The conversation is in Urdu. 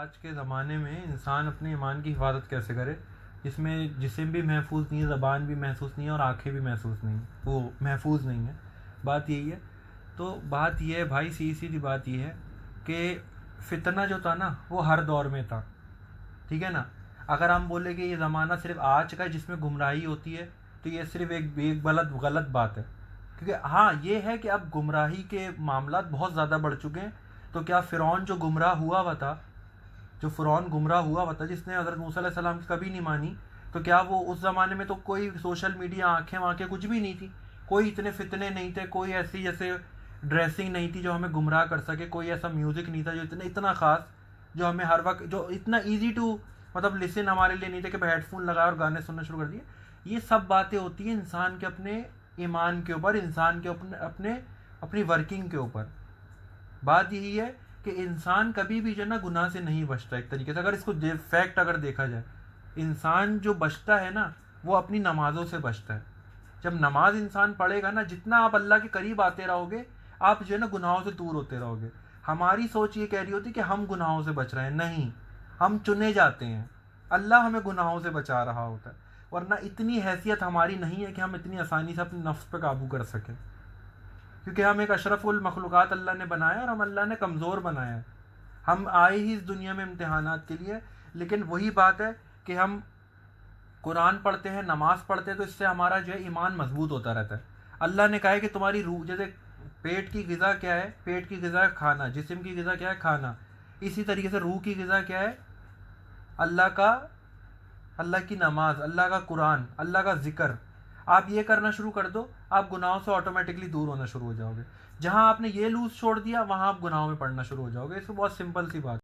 آج کے زمانے میں انسان اپنے ایمان کی حفاظت کیسے کرے، جس میں جسم بھی محفوظ نہیں ہے، زبان بھی محفوظ نہیں ہے، اور آنکھیں بھی محفوظ نہیں ہیں. بات یہی ہے. تو بات یہ ہے بھائی، سیدھی بات یہ ہے کہ فتنہ جو تھا نا وہ ہر دور میں تھا. ٹھیک ہے نا. اگر ہم بولے کہ یہ زمانہ صرف آج کا ہے جس میں گمراہی ہوتی ہے، تو یہ صرف ایک غلط بات ہے. کیونکہ ہاں یہ ہے کہ اب گمراہی کے معاملات بہت زیادہ بڑھ چکے ہیں. تو کیا فرعون جو گمراہ ہوا ہوا تھا، جس نے حضرت موسیٰ علیہ السلام کی کبھی نہیں مانی، تو کیا وہ اس زمانے میں تو کوئی سوشل میڈیا، آنکھیں کچھ بھی نہیں تھی، کوئی اتنے فتنے نہیں تھے، کوئی ایسی جیسے ڈریسنگ نہیں تھی جو ہمیں گمراہ کر سکے، کوئی ایسا میوزک نہیں تھا جو اتنا خاص، جو ہمیں ہر وقت، جو اتنا ایزی ٹو مطلب لسن ہمارے لیے نہیں تھے کہ ہیڈ فون لگایا اور گانے سننا شروع کر دیے. یہ سب باتیں ہوتی ہیں انسان کے اپنے ایمان کے اوپر، انسان کے اپنی ورکنگ کے اوپر. بات یہی ہے کہ انسان کبھی بھی جو ہے نا گناہ سے نہیں بچتا. ایک طریقے سے اگر اس کو فیکٹ اگر دیکھا جائے، انسان جو بچتا ہے نا وہ اپنی نمازوں سے بچتا ہے. جب نماز انسان پڑھے گا نا، جتنا آپ اللہ کے قریب آتے رہو گے، آپ جو ہے نا گناہوں سے دور ہوتے رہو گے. ہماری سوچ یہ کہہ رہی ہوتی کہ ہم گناہوں سے بچ رہے ہیں، نہیں، ہم چنے جاتے ہیں. اللہ ہمیں گناہوں سے بچا رہا ہوتا ہے، ورنہ اتنی حیثیت ہماری نہیں ہے کہ ہم اتنی آسانی سے اپنے نفس پہ قابو کر سکیں. کیونکہ ہم ایک اشرف المخلوقات اللہ نے بنایا، اور ہم اللہ نے کمزور بنایا ہے. ہم آئے ہی اس دنیا میں امتحانات کے لیے. لیکن وہی بات ہے کہ ہم قرآن پڑھتے ہیں، نماز پڑھتے ہیں، تو اس سے ہمارا جو ہے ایمان مضبوط ہوتا رہتا ہے. اللہ نے کہا ہے کہ تمہاری روح، جیسے پیٹ کی غذا کیا ہے؟ پیٹ کی غذا ہے کھانا. جسم کی غذا کیا ہے؟ کھانا. اسی طریقے سے روح کی غذا کیا ہے؟ اللہ کی نماز، اللہ کا قرآن، اللہ کا ذکر. آپ یہ کرنا شروع کر دو، آپ گناہوں سے آٹومیٹکلی دور ہونا شروع ہو جاؤ گے. جہاں آپ نے یہ لوز چھوڑ دیا، وہاں آپ گناہوں میں پڑنا شروع ہو جاؤ گے. اس میں بہت سمپل سی بات.